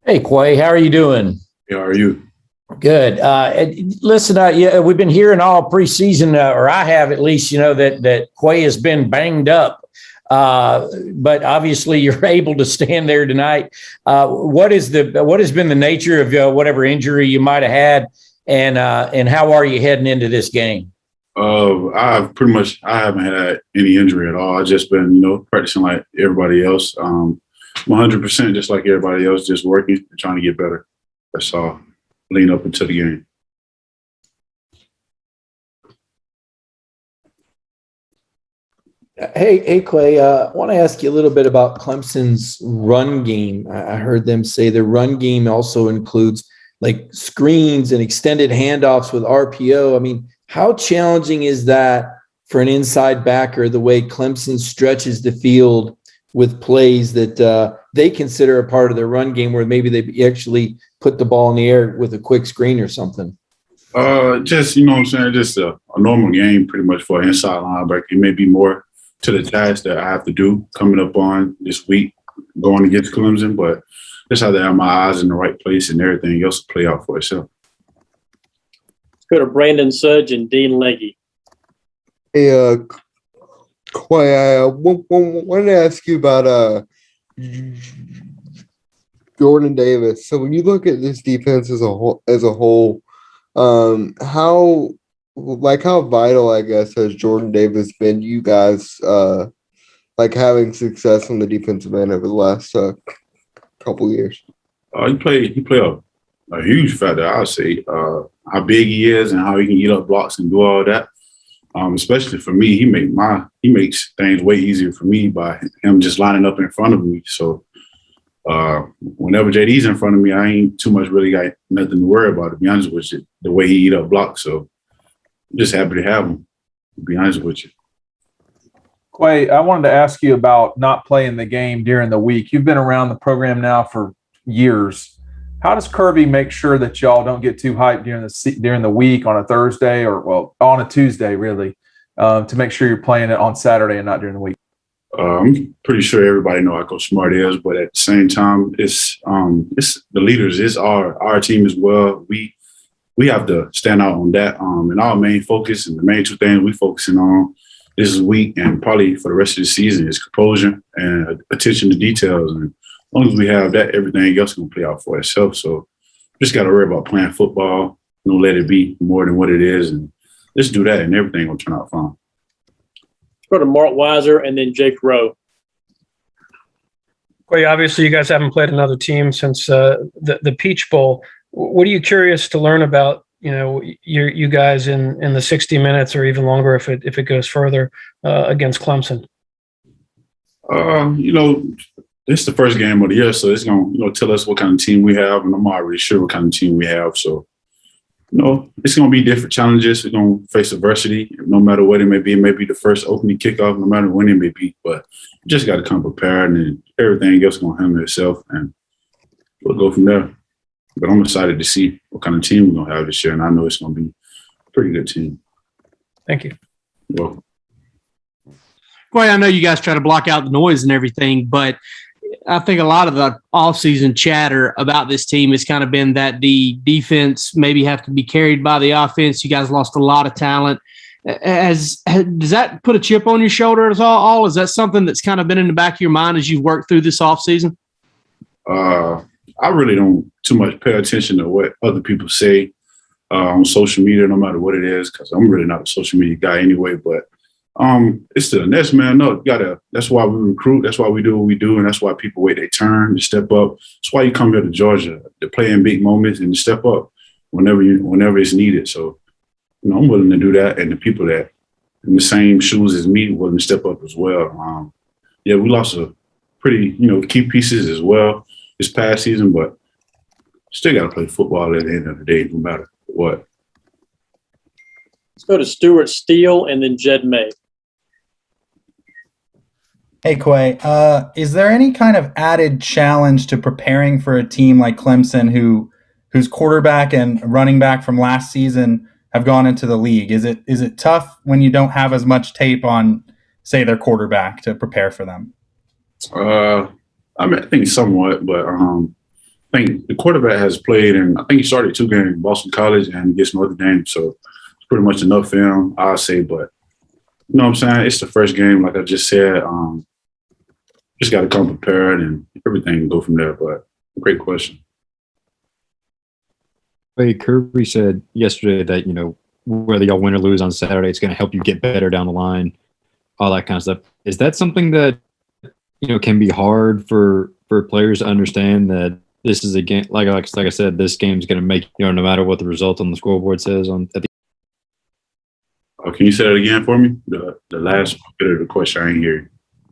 Hey, Quay, how are you doing? How are you? Good. Listen, yeah, we've been hearing all preseason, or I have at least, that Quay has been banged up. But obviously, you're able to stand there tonight. What has been the nature of whatever injury you might have had, and how are you heading into this game? I haven't had any injury at all. I've just been, practicing like everybody else. 100% just like everybody else, just working and trying to get better. That's all. Lean up into the game. Hey, Quay, I want to ask you a little bit about Clemson's run game. I heard them say the run game also includes like screens and extended handoffs with RPO. I mean, how challenging is that for an inside backer, the way Clemson stretches the field with plays that they consider a part of their run game where maybe they actually put the ball in the air with a quick screen or something? Just, what I'm saying, just a normal game pretty much for an inside linebacker. It may be more to the task that I have to do coming up on this week going against Clemson, but just have to have my eyes in the right place and everything else to play out for itself. Let's go to Brandon Sudge and Dean Legge. Hey, Quay, I wanted to ask you about Jordan Davis. So when you look at this defense as a whole, how vital, I guess, has Jordan Davis been to you guys, having success on the defensive end over the last couple years? He played a huge factor, I would say. How big he is and how he can eat up blocks and do all that. Especially for me, he makes things way easier for me by him just lining up in front of me. So whenever JD's in front of me, I ain't too much really got nothing to worry about, to be honest with you, the way he eat up blocks. So I'm just happy to have him, to be honest with you. Quay, I wanted to ask you about not playing the game during the week. You've been around the program now for years. How does Kirby make sure that y'all don't get too hyped during the week on a Thursday or on a Tuesday, really, to make sure you're playing it on Saturday and not during the week? I'm pretty sure everybody know how Coach Smart is, but at the same time, it's the leaders. It's our team as well. We have to stand out on that. And our main focus and the main two things we focusing on this week and probably for the rest of the season is composure and attention to details. And as long as we have that, everything else is going to play out for itself. So just got to worry about playing football. Don't let it be more than what it is. And just do that and everything will turn out fine. Let's go to Mark Weiser and then Jake Rowe. Quay, obviously you guys haven't played another team since the Peach Bowl. What are you curious to learn about, you guys in the 60 minutes or even longer if it goes further against Clemson? This is the first game of the year, so it's going to tell us what kind of team we have, and I'm already sure what kind of team we have. So, it's going to be different challenges. We're going to face adversity, no matter what it may be. It may be the first opening kickoff, no matter when it may be. But you just got to come prepared, and everything else is going to handle itself, and we'll go from there. But I'm excited to see what kind of team we're going to have this year, and I know it's going to be a pretty good team. Thank you. You're welcome. Quay, I know you guys try to block out the noise and everything, but I think a lot of the offseason chatter about this team has kind of been that the defense maybe have to be carried by the offense. You guys lost a lot of talent. Does that put a chip on your shoulder at all? Is that something that's kind of been in the back of your mind as you've worked through this offseason? I really don't too much pay attention to what other people say on social media, no matter what it is, because I'm really not a social media guy anyway. But it's the next man up. That's why we recruit. That's why we do what we do, and that's why people wait their turn to step up. That's why you come here to Georgia to play in big moments and to step up whenever it's needed. So, I'm willing to do that, and the people that in the same shoes as me willing to step up as well. We lost a pretty key pieces as well this past season, but still got to play football at the end of the day, no matter what. Let's go to Stuart Steele and then Jed May. Hey, Quay, is there any kind of added challenge to preparing for a team like Clemson whose quarterback and running back from last season have gone into the league? Is it tough when you don't have as much tape on, say, their quarterback to prepare for them? I think somewhat, but I think the quarterback has played, and I think he started 2 games in Boston College and against Notre Dame. So it's pretty much enough for him, I'll say. But you know what I'm saying? It's the first game, like I just said. Just got to come prepared and everything and go from there. But great question. Hey, Kirby said yesterday that, you know, whether y'all win or lose on Saturday, it's going to help you get better down the line, all that kind of stuff. Is that something that, you know, can be hard for players to understand, that this is a game, like I said, this game's going to make, you know, no matter what the result on the scoreboard says at the. Oh, can you say that again for me? The last bit of the question, I ain't hear you.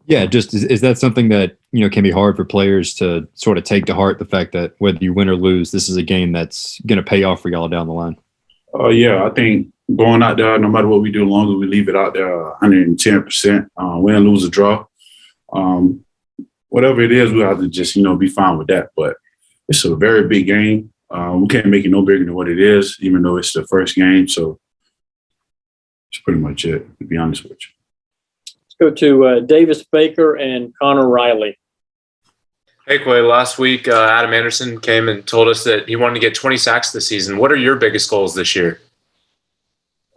Yeah, just is that something that, you know, can be hard for players to sort of take to heart, the fact that whether you win or lose, this is a game that's going to pay off for y'all down the line? Yeah, I think going out there, no matter what we do, as long as we leave it out there 110%, win, lose, or draw, whatever it is, we have to just, you know, be fine with that. But it's a very big game. We can't make it no bigger than what it is, even though it's the first game. So that's pretty much it, to be honest with you. Let's go to Davis Baker and Connor Riley. Hey, Quay, last week, Adam Anderson came and told us that he wanted to get 20 sacks this season. What are your biggest goals this year?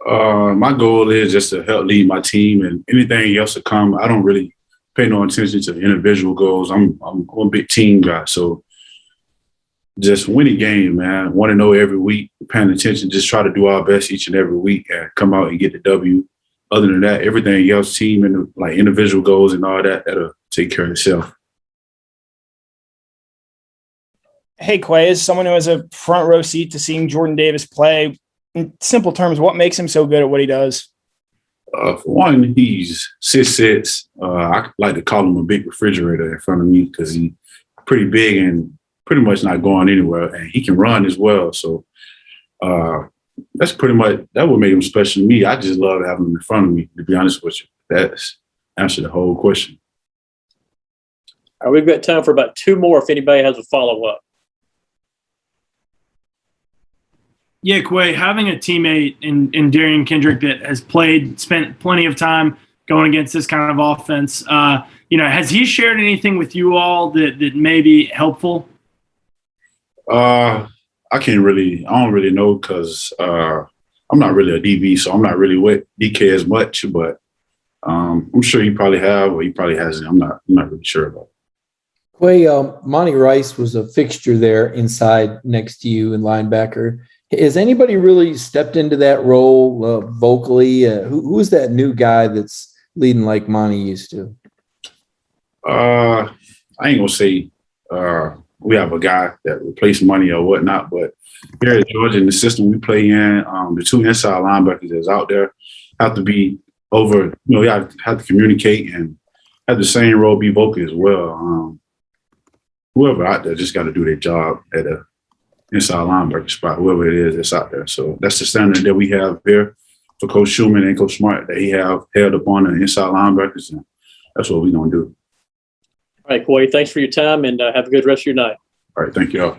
My goal is just to help lead my team, and anything else to come. I don't really pay no attention to individual goals. I'm a big team guy, so just win a game, man. Want to know every week, paying attention, just try to do our best each and every week and come out and get the W. Other than that, everything else, team and like individual goals and all that, that'll take care of itself. Hey, Quay, as someone who has a front row seat to seeing Jordan Davis play, in simple terms, what makes him so good at what he does? For one, he's 6'6". I like to call him a big refrigerator in front of me because he's pretty big and pretty much not going anywhere, and he can run as well. So that's pretty much that what made him special to me. I just love having him in front of me, to be honest with you. That's answered the whole question. All right, we've got time for about 2 more if anybody has a follow-up. Yeah, Quay, having a teammate in Derion Kendrick that has spent plenty of time going against this kind of offense, has he shared anything with you all that may be helpful? I don't really know because I'm not really a DB, so I'm not really with DK as much, but I'm sure he probably have or he probably hasn't. I'm not really sure about it. Quay, Monty Rice was a fixture there inside next to you in linebacker. Has anybody really stepped into that role vocally? Who's that new guy that's leading like Monty used to? I ain't gonna say we have a guy that replaced Money or whatnot, but here at Georgia, in the system we play in, the 2 inside linebackers that's out there have to be over. You have to communicate and have the same role, be vocal as well. Whoever out there just got to do their job at a inside linebacker spot, whoever it is that's out there. So that's the standard that we have here for Coach Schumann and Coach Smart, that he have held upon the inside linebackers, and that's what we're going to do. All right, Quay, thanks for your time, and have a good rest of your night. All right, thank you all.